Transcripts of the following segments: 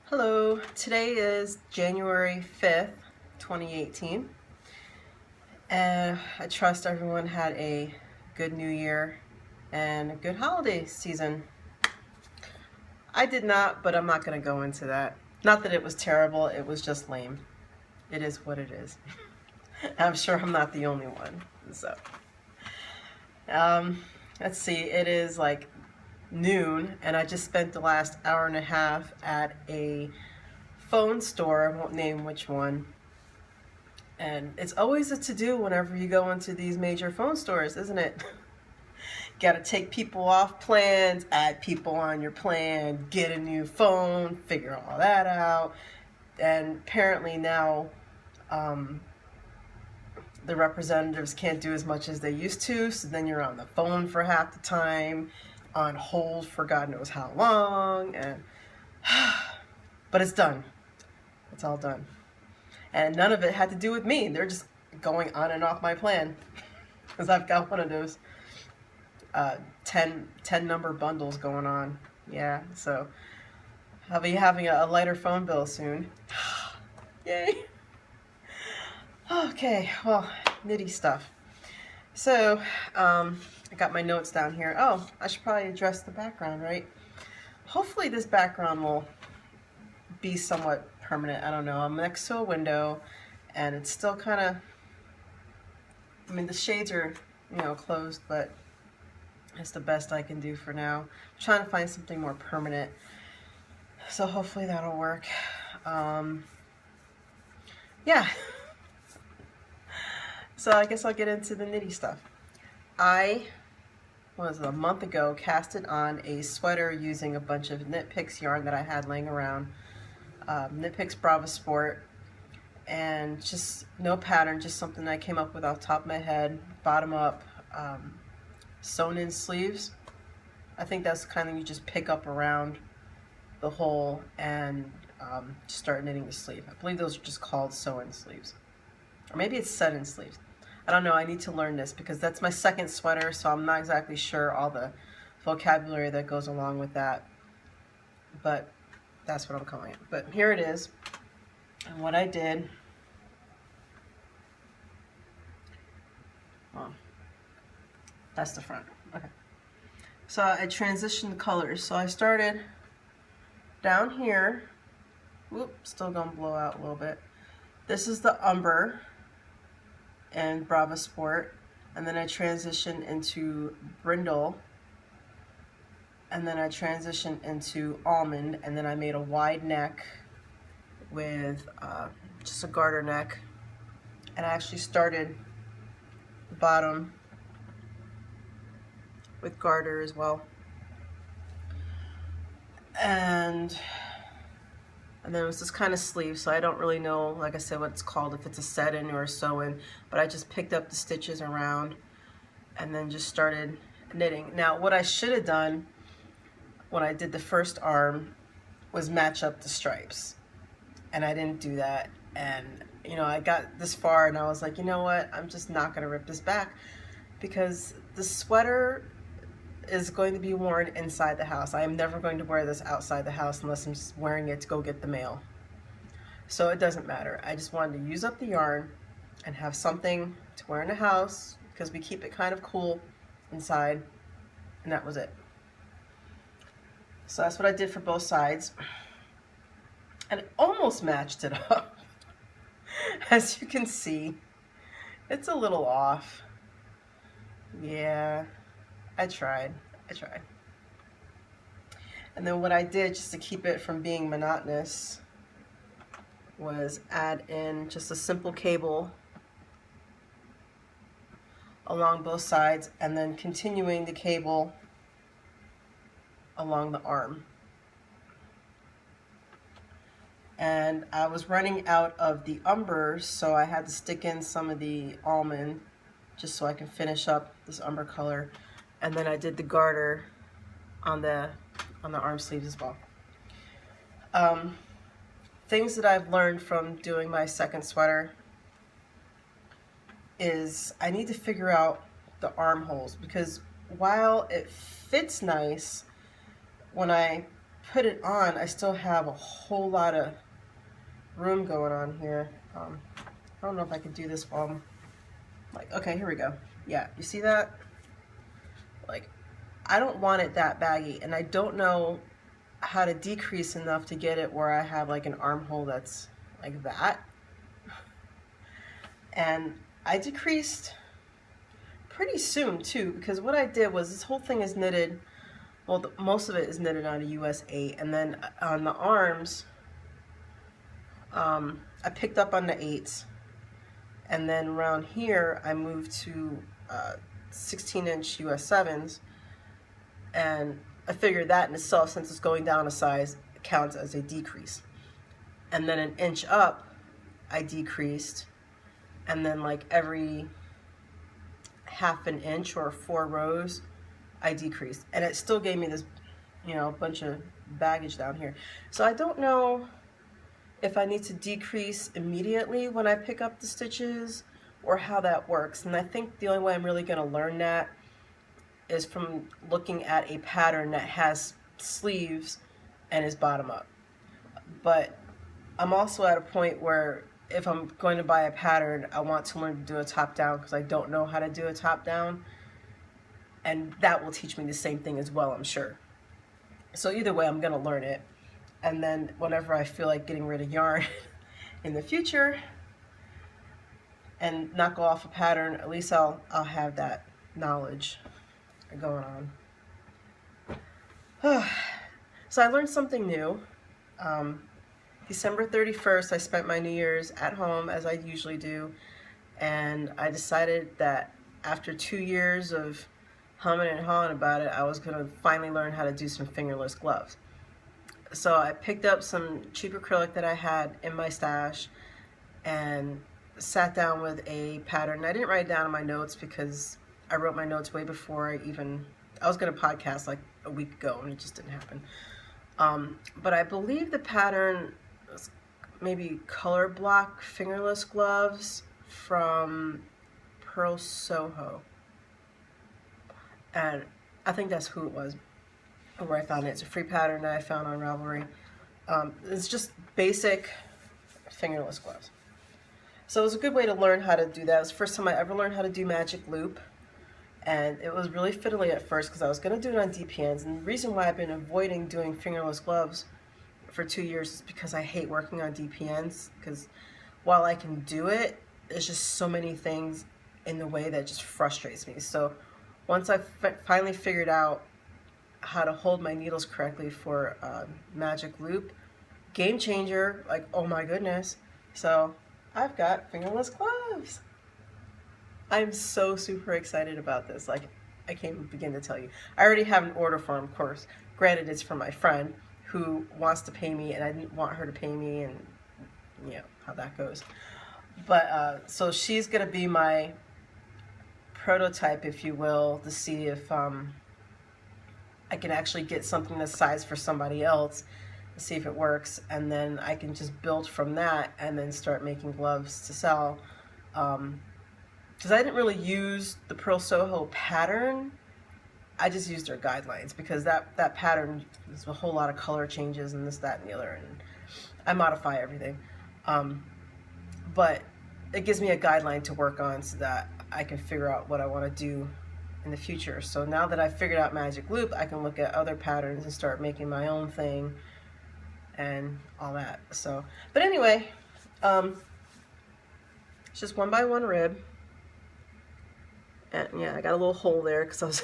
Hello, today is January 5th, 2018, and I trust everyone had a good new year and a good holiday season. I did not, but I'm not going to go into that. Not that it was terrible, it was just lame. It is what it is. I'm sure I'm not the only one. So, let's see, it is like noon, and I just spent the last hour and a half at a phone store. I won't name which one. And it's always a to-do whenever you go into these major phone stores, isn't it? Got to take people off plans, add people on your plan, get a new phone, figure all that out. And apparently now the representatives can't do as much as they used to, so then you're on the phone for half the time, on hold for God knows how long, and but it's done. It's all done. And none of it had to do with me. They're just going on and off my plan. Because I've got one of those 10 number bundles going on. Yeah, so I'll be having a lighter phone bill soon. Yay. Okay, well, nitty stuff. So, I got my notes down here. Oh, I should probably address the background, right? Hopefully this background will be somewhat permanent. I don't know. I'm next to a window and it's still kind of, I mean, the shades are, closed, but it's the best I can do for now. I'm trying to find something more permanent. So hopefully that'll work. Yeah. So I guess I'll get into the nitty stuff. I was a month ago casted on a sweater using a bunch of Knit Picks yarn that I had laying around. Knit Picks Brava Sport, and just no pattern, just something I came up with off the top of my head, bottom up, sewn in sleeves. I think that's the kind of you just pick up around the hole and start knitting the sleeve. I believe those are just called sew-in sleeves, or maybe it's set-in sleeves. I don't know. I need to learn this because that's my second sweater, so I'm not exactly sure all the vocabulary that goes along with that, but that's what I'm calling it. But here it is. And what I did, well, that's the front. Okay. So I transitioned the colors. So I started down here. Whoop, still gonna blow out a little bit. This is the Umber and Brava Sport. And then I transitioned into Brindle. And then I transitioned into Almond, and then I made a wide neck with just a garter neck. And I actually started the bottom with garter as well. And then it was this kind of sleeve, so I don't really know, like I said, what it's called, if it's a set-in or a sew-in, but I just picked up the stitches around and then just started knitting. Now, what I should have done when I did the first arm was match up the stripes, and I didn't do that. And I got this far and I was like, you know what, I'm just not gonna rip this back because the sweater is going to be worn inside the house. I am never going to wear this outside the house unless I'm just wearing it to go get the mail. So it doesn't matter. I just wanted to use up the yarn and have something to wear in the house because we keep it kind of cool inside, and that was it. So that's what I did for both sides, and it almost matched it up. As you can see, it's a little off. Yeah, I tried. And then what I did, just to keep it from being monotonous, was add in just a simple cable along both sides, and then continuing the cable along the arm. And I was running out of the Umber, so I had to stick in some of the Almond just so I can finish up this Umber color. And then I did the garter on the arm sleeves as well. Things that I've learned from doing my second sweater is I need to figure out the armholes, because while it fits nice, when I put it on, I still have a whole lot of room going on here. I don't know if I can do this while I'm like, okay, here we go. Yeah, you see that? Like, I don't want it that baggy, and I don't know how to decrease enough to get it where I have like an armhole that's like that. And I decreased pretty soon too, because what I did was this whole thing is knitted, well, most of it is knitted on a US 8, and then on the arms, I picked up on the 8s, and then around here I moved to 16-inch US 7s, and I figured that in itself, since it's going down a size, counts as a decrease. And then an inch up, I decreased, and then like every half an inch or 4 rows, I decreased. And it still gave me this, you know, bunch of baggage down here. So I don't know if I need to decrease immediately when I pick up the stitches or how that works. And I think the only way I'm really going to learn that is from looking at a pattern that has sleeves and is bottom up. But I'm also at a point where if I'm going to buy a pattern, I want to learn to do a top down, because I don't know how to do a top down, and that will teach me the same thing as well, I'm sure. So either way, I'm going to learn it, and then whenever I feel like getting rid of yarn in the future and not go off a pattern, at least I'll have that knowledge going on. So I learned something new. December 31st, I spent my New Year's at home, as I usually do, and I decided that after 2 years of humming and hawing about it, I was going to finally learn how to do some fingerless gloves. So I picked up some cheap acrylic that I had in my stash and sat down with a pattern. I didn't write it down in my notes because I wrote my notes way before I was going to podcast like a week ago, and it just didn't happen. But I believe the pattern was maybe color block fingerless gloves from Pearl Soho. And I think that's who it was, where I found it. It's a free pattern that I found on Ravelry. It's just basic fingerless gloves. So it was a good way to learn how to do that. It was the first time I ever learned how to do magic loop. And it was really fiddly at first because I was going to do it on DPNs. And the reason why I've been avoiding doing fingerless gloves for 2 years is because I hate working on DPNs. Because while I can do it, there's just so many things in the way that just frustrates me. So once I finally figured out how to hold my needles correctly for magic loop, game changer, like, oh my goodness. So I've got fingerless gloves. I'm so super excited about this. Like, I can't even begin to tell you. I already have an order for them, of course. Granted, it's from my friend who wants to pay me, and I didn't want her to pay me, and you know how that goes. But so she's gonna be my prototype, if you will, to see if I can actually get something this size for somebody else, to see if it works, and then I can just build from that and then start making gloves to sell. Because I didn't really use the Pearl Soho pattern, I just used their guidelines, because that pattern is a whole lot of color changes and this, that, and the other, and I modify everything. But it gives me a guideline to work on so that I can figure out what I want to do in the future. So now that I've figured out magic loop, I can look at other patterns and start making my own thing and all that. So, but anyway, it's just 1x1 rib. And yeah, I got a little hole there because I was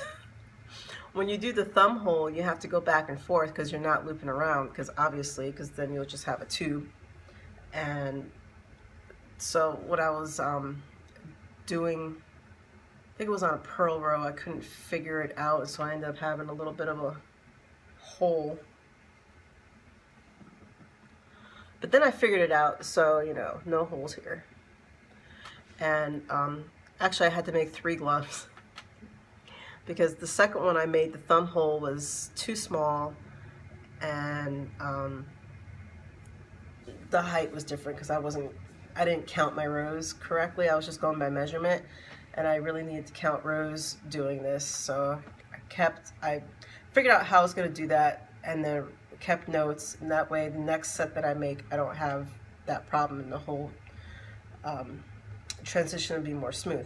when you do the thumb hole, you have to go back and forth because you're not looping around, because then you'll just have a tube. And so what I was doing, I think it was on a purl row, I couldn't figure it out, so I ended up having a little bit of a hole. But then I figured it out, so you know, no holes here. And actually I had to make 3 gloves because the second one I made, the thumb hole was too small, and the height was different because I didn't count my rows correctly. I was just going by measurement, and I really needed to count rows doing this. So I figured out how I was going to do that, and then kept notes, and that way the next set that I make, I don't have that problem, and the whole transition will be more smooth.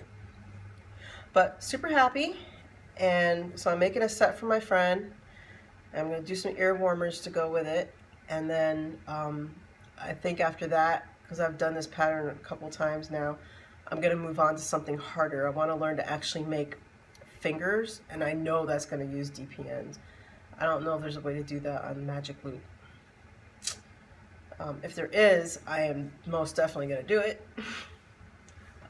But super happy, and so I'm making a set for my friend. I'm going to do some ear warmers to go with it, and then I think after that, because I've done this pattern a couple times now, I'm going to move on to something harder. I want to learn to actually make fingers, and I know that's going to use DPNs. I don't know if there's a way to do that on Magic Loop. If there is, I am most definitely going to do it.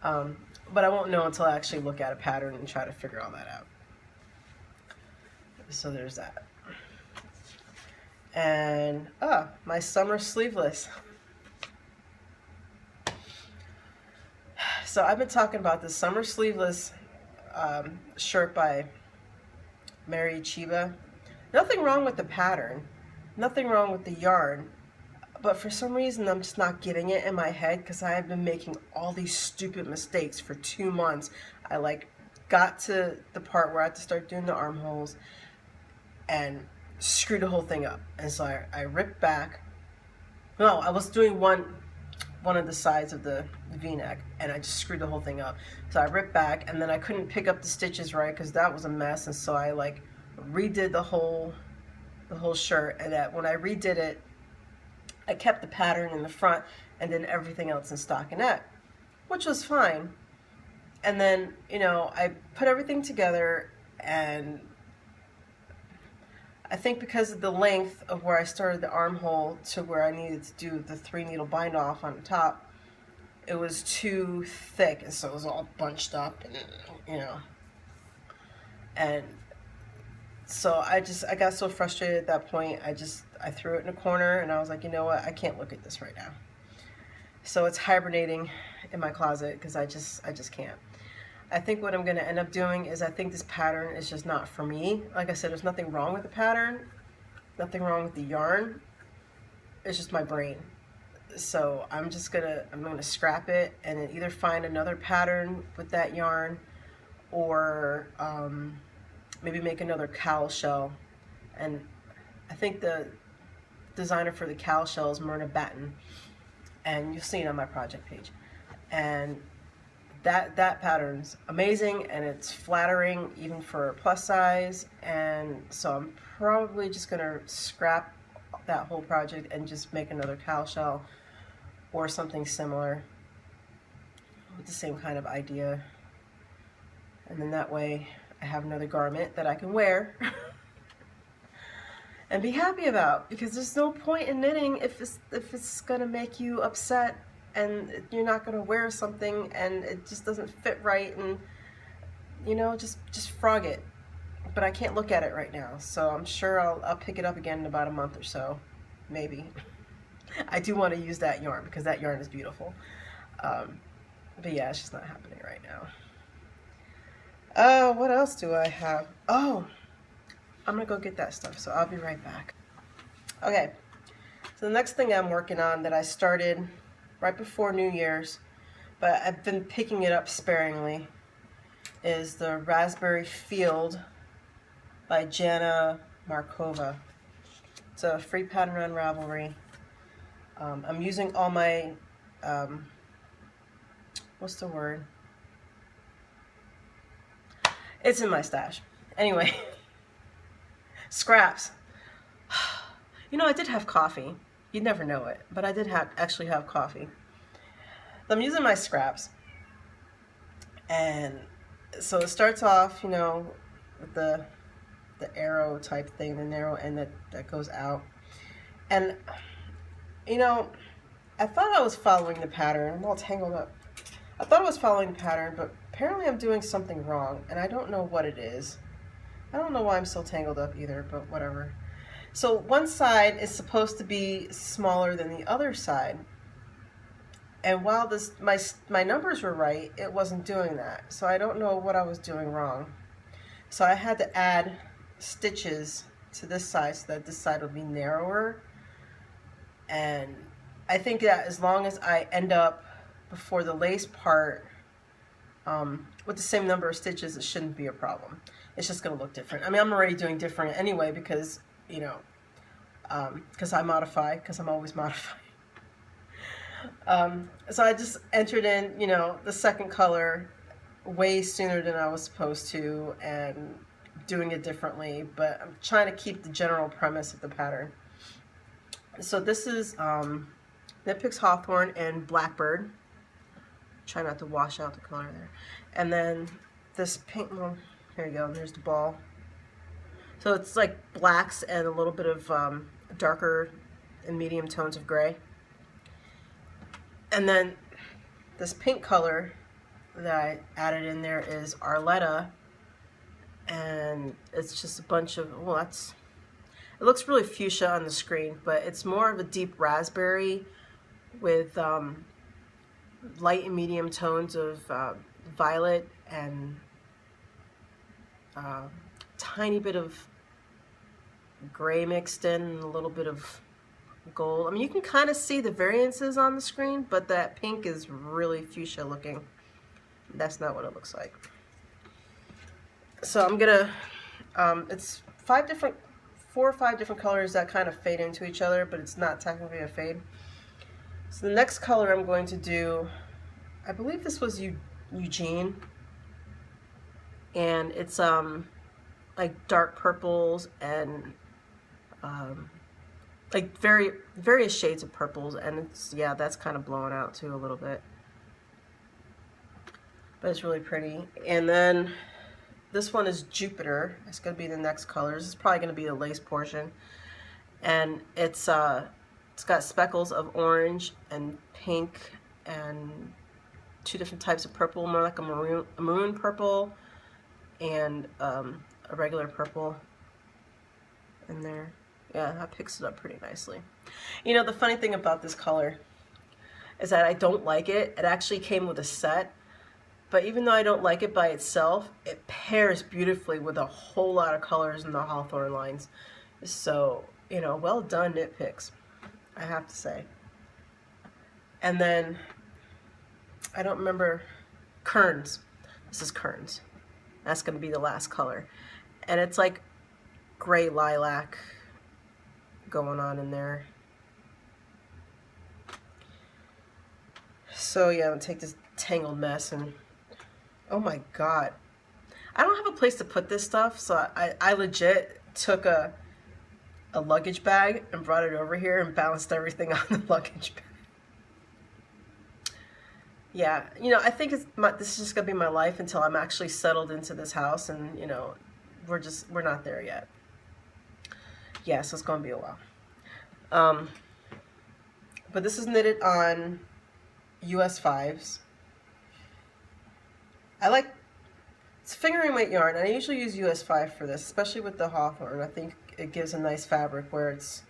But I won't know until I actually look at a pattern and try to figure all that out. So there's that. And my summer sleeveless. So I've been talking about this summer sleeveless shirt by Mary Chiba. Nothing wrong with the pattern, nothing wrong with the yarn, but for some reason I'm just not getting it in my head because I have been making all these stupid mistakes for 2 months. I like got to the part where I had to start doing the armholes and screwed the whole thing up. And so I ripped back. No, I was doing one of the sides of the V-neck, and I just screwed the whole thing up. So I ripped back, and then I couldn't pick up the stitches right because that was a mess, and so I like redid the whole shirt. And that when I redid it, I kept the pattern in the front and then everything else in stockinette, which was fine. And then, you know, I put everything together, and I think because of the length of where I started the armhole to where I needed to do the 3-needle bind off on the top, it was too thick, and so it was all bunched up, and you know. And so I got so frustrated at that point, I threw it in a corner, and I was like, you know what, I can't look at this right now. So it's hibernating in my closet because I just can't. I think what I'm going to end up doing is I think this pattern is just not for me. Like I said, there's nothing wrong with the pattern, nothing wrong with the yarn. It's just my brain. So I'm gonna scrap it and then either find another pattern with that yarn, or maybe make another cowl shell. And I think the designer for the cowl shell is Myrna Batten, and you'll see it on my project page. And that pattern's amazing, and it's flattering even for a plus size, and so I'm probably just gonna scrap that whole project and just make another cowl shell or something similar with the same kind of idea, and then that way I have another garment that I can wear and be happy about, because there's no point in knitting if it's gonna make you upset and you're not going to wear something and it just doesn't fit right, and you know, just frog it. But I can't look at it right now, so I'm sure I'll pick it up again in about a month or so, maybe. I do want to use that yarn because that yarn is beautiful, but yeah, it's just not happening right now. What else do I have? Oh, I'm gonna go get that stuff, so I'll be right back. Okay, so the next thing I'm working on that I started right before New Year's, but I've been picking it up sparingly, is the Raspberry Field by Jana Markova. It's a free pattern on Ravelry. I'm using all my, what's the word? It's in my stash. Anyway, scraps. You know, I did have coffee. You'd never know it, but I did actually have coffee. I'm using my scraps, and so it starts off, you know, with the arrow type thing, the narrow end that goes out. And you know, I thought I was following the pattern. I'm all tangled up. I thought I was following the pattern, but apparently I'm doing something wrong, and I don't know what it is. I don't know why I'm so tangled up either, but whatever. So one side is supposed to be smaller than the other side, and while my numbers were right, it wasn't doing that. So I don't know what I was doing wrong. So I had to add stitches to this side so that this side would be narrower. And I think that as long as I end up before the lace part with the same number of stitches, it shouldn't be a problem. It's just going to look different. I mean, I'm already doing different anyway because, you know, because I modify, because I'm always modifying. So I just entered in, you know, the second color way sooner than I was supposed to, and doing it differently, but I'm trying to keep the general premise of the pattern. So this is Nitpicks Hawthorn and Blackbird. Try not to wash out the color there. And then this pink, well, here you go, there's the ball. So it's like blacks and a little bit of darker and medium tones of gray. And then this pink color that I added in there is Arletta, and it's just a bunch of, well, it looks really fuchsia on the screen, but it's more of a deep raspberry with light and medium tones of violet and tiny bit of gray mixed in, and a little bit of gold. I mean, you can kind of see the variances on the screen, but that pink is really fuchsia looking. That's not what it looks like. So I'm gonna, it's 4 or 5 different colors that kind of fade into each other, but it's not technically a fade. So the next color I'm going to do, I believe this was Eugene, and it's like dark purples and like various shades of purples, and it's, yeah, that's kind of blowing out too a little bit, but it's really pretty. And then this one is Jupiter. It's going to be the next colors. It's probably going to be the lace portion, and it's got speckles of orange and pink and 2 different types of purple, more like a maroon purple and a regular purple in there. Yeah, that picks it up pretty nicely. You know, the funny thing about this color is that I don't like it. It actually came with a set, but even though I don't like it by itself, it pairs beautifully with a whole lot of colors in the Hawthorn lines. So, you know, well done, Nitpicks, I have to say. And then, I don't remember, Kerns. This is Kerns. That's going to be the last color. And it's like gray lilac going on in there. So yeah, I'm going to take this tangled mess and, oh my god. I don't have a place to put this stuff, so I legit took a luggage bag and brought it over here and balanced everything on the luggage bag. Yeah, you know, I think this is just going to be my life until I'm actually settled into this house, and, you know, we're not there yet. Yeah, so it's going to be a while. But this is knitted on US 5s. It's fingering weight yarn, and I usually use US 5 for this, especially with the Hawthorn. I think it gives a nice fabric where it's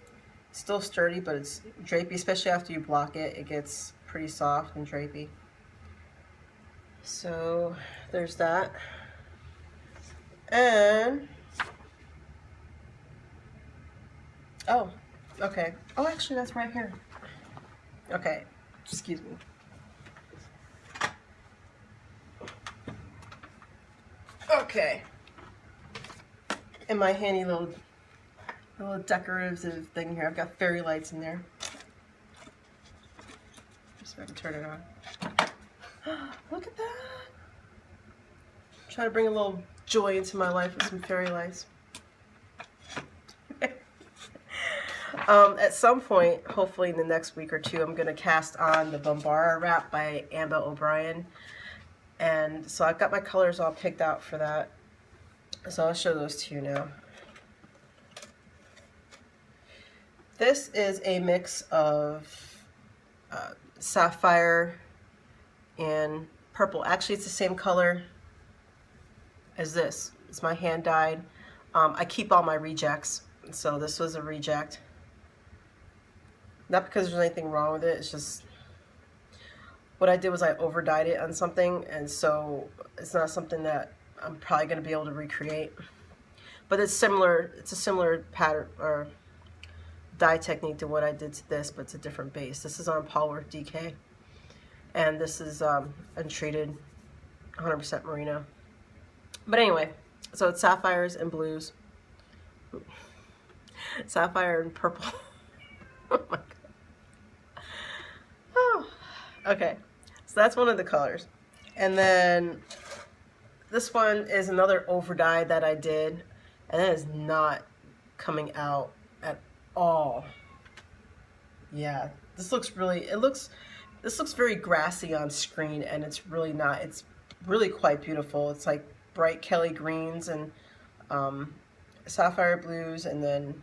still sturdy, but it's drapey, especially after you block it. It gets pretty soft and drapey. So there's that. And, oh, okay. Oh, actually, that's right here. Okay, excuse me. Okay. In my handy little decorative thing here, I've got fairy lights in there. Just so I can turn it on. Look at that! Try to bring a little joy into my life with some fairy lights. At some point, hopefully in the next week or two, I'm going to cast on the Bambara wrap by Ambah O'Brien. And so I've got my colors all picked out for that. So I'll show those to you now. This is a mix of sapphire and purple. Actually, it's the same color as this. It's my hand dyed. I keep all my rejects, so this was a reject. Not because there's anything wrong with it, it's just what I did was I over dyed it on something, and so it's not something that I'm probably going to be able to recreate. But it's similar. It's a similar pattern or dye technique to what I did to this, but it's a different base. This is on Pullover DK, and this is untreated 100% merino. But anyway, so it's sapphires and blues. Sapphire and purple. Oh my god. Oh. Okay, so that's one of the colors. And then this one is another over dye that I did, and it is not coming out at all. Yeah, this looks really, this looks very grassy on screen, and it's really not. It's really quite beautiful. It's like bright Kelly greens and sapphire blues, and then,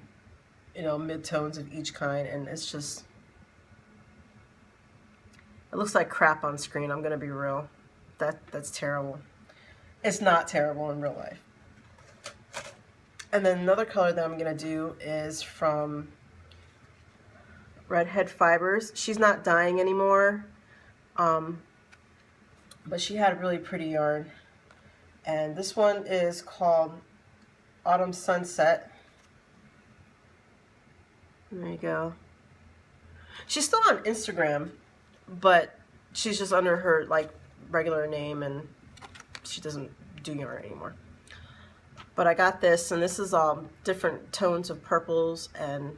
you know, mid-tones of each kind, and it's just, it looks like crap on screen. I'm gonna be real. That's terrible. It's not terrible in real life. And then another color that I'm gonna do is from Redhead Fibers. She's not dyeing anymore, but she had a really pretty yarn. And this one is called Autumn Sunset. There you go. She's still on Instagram, but she's just under her like regular name, and she doesn't do yarn anymore. But I got this, and this is different tones of purples and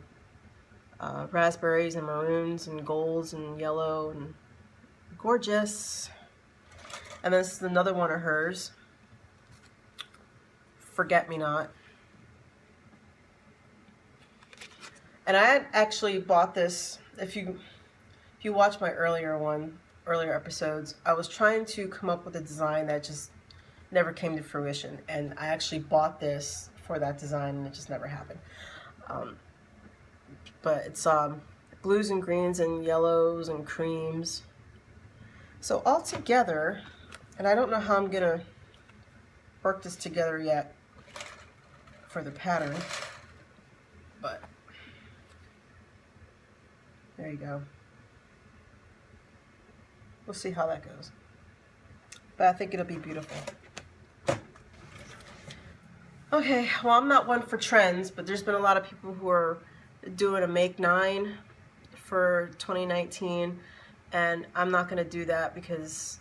raspberries and maroons and golds and yellow, and gorgeous. And this is another one of hers, Forget Me Not. And I had actually bought this, if you watch my earlier episodes, I was trying to come up with a design that just never came to fruition, and I actually bought this for that design, and it just never happened. But it's blues and greens and yellows and creams. So all together, and I don't know how I'm gonna work this together yet for the pattern, but there you go. We'll see how that goes. But I think it'll be beautiful. Okay, well, I'm not one for trends, but there's been a lot of people who are doing a Make 9 for 2019, and I'm not going to do that because,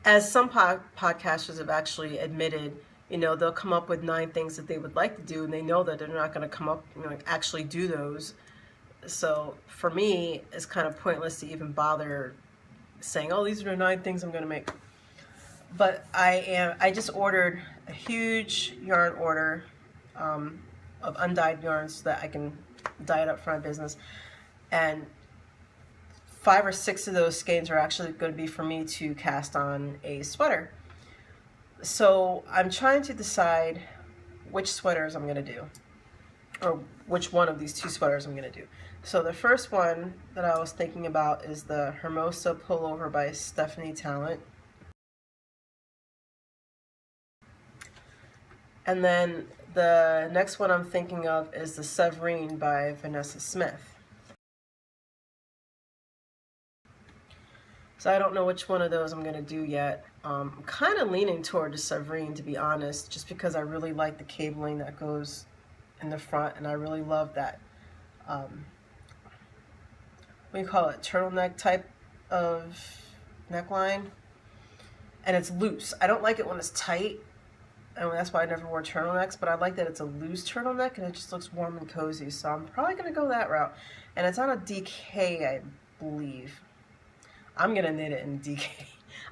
as some podcasters have actually admitted, you know, they'll come up with 9 things that they would like to do, and they know that they're not going to come up, you know, actually do those. So for me, it's kind of pointless to even bother saying, oh, these are the 9 things I'm going to make. But I just ordered a huge yarn order of undyed yarns so that I can dye it up for my business. And 5 or 6 of those skeins are actually going to be for me to cast on a sweater. So I'm trying to decide which sweaters I'm going to do, or which one of these 2 sweaters I'm going to do. So the first one that I was thinking about is the Hermosa Pullover by Stephanie Tallent. And then the next one I'm thinking of is the Sevrine by Vanessa Smith. So I don't know which one of those I'm going to do yet. I'm kind of leaning toward the Sevrine, to be honest, just because I really like the cabling that goes in the front, and I really love that, what do you call it, turtleneck type of neckline. And it's loose. I don't like it when it's tight, and that's why I never wore turtlenecks, but I like that it's a loose turtleneck and it just looks warm and cozy. So I'm probably going to go that route. And it's on a DK, I believe. I'm going to knit it in DK.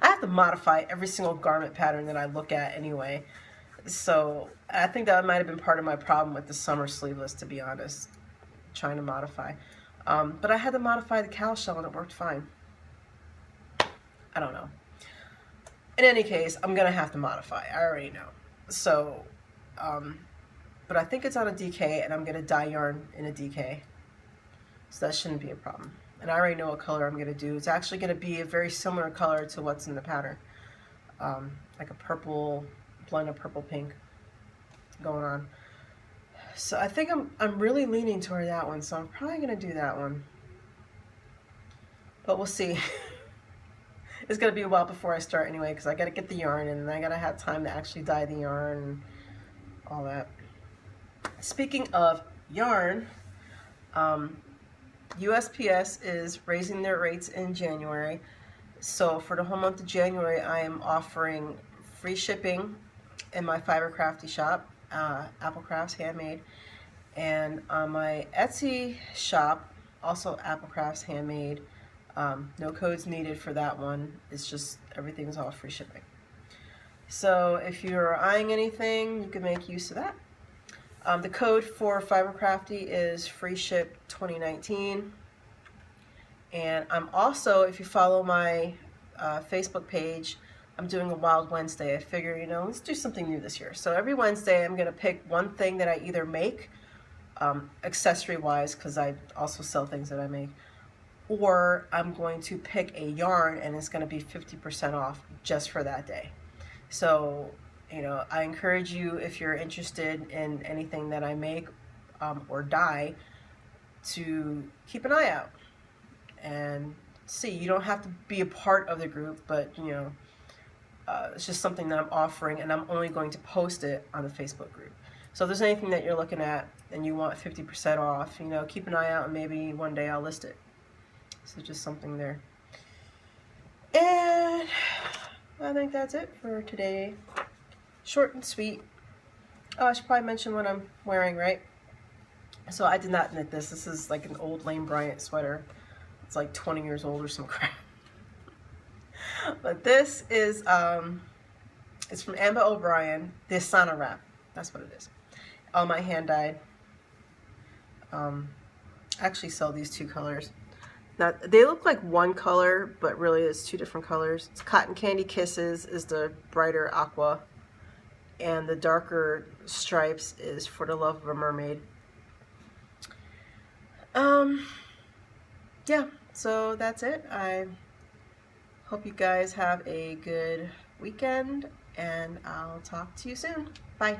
I have to modify every single garment pattern that I look at anyway. So I think that might have been part of my problem with the Sommer sleeveless, to be honest, trying to modify. But I had to modify the cowl shell and it worked fine. I don't know. In any case, I'm going to have to modify. I already know. So, but I think it's on a DK, and I'm going to dye yarn in a DK. So that shouldn't be a problem. And I already know what color I'm going to do. It's actually going to be a very similar color to what's in the pattern. Like a purple, blend of purple pink going on. So I think I'm really leaning toward that one, so I'm probably going to do that one. But we'll see. It's going to be a while before I start anyway, because I got to get the yarn in, and I got to have time to actually dye the yarn and all that. Speaking of yarn, USPS is raising their rates in January. So for the whole month of January, I am offering free shipping in my Fiber Crafty shop, APLCRAFTS Handmade, And on my Etsy shop, also APLCRAFTS handmade, no codes needed for that one. It's just everything's all free shipping. So if you're eyeing anything, you can make use of that. The code for Fibercrafty is FreeShip2019. And I'm also, if you follow my Facebook page, I'm doing a Wild Wednesday. I figure, you know, let's do something new this year. So every Wednesday I'm going to pick one thing that I either make, accessory-wise, because I also sell things that I make, or I'm going to pick a yarn and it's going to be 50% off just for that day. So, you know, I encourage you, if you're interested in anything that I make or dye, to keep an eye out and see. You don't have to be a part of the group, but, you know, it's just something that I'm offering, and I'm only going to post it on the Facebook group. So if there's anything that you're looking at and you want 50% off, you know, keep an eye out and maybe one day I'll list it. So just something there. And I think that's it for today. Short and sweet. Oh, I should probably mention what I'm wearing, right? So I did not knit this. This is like an old Lane Bryant sweater. It's like 20 years old or some crap. But this is, it's from Ambah O'Brien, the Asana wrap. That's what it is. All my hand dyed. I actually sell these two colors. Now, they look like one color, but really it's two different colors. It's Cotton Candy Kisses is the brighter aqua, and the darker stripes is For the Love of a Mermaid. Yeah, so that's it. I hope you guys have a good weekend, and I'll talk to you soon. Bye.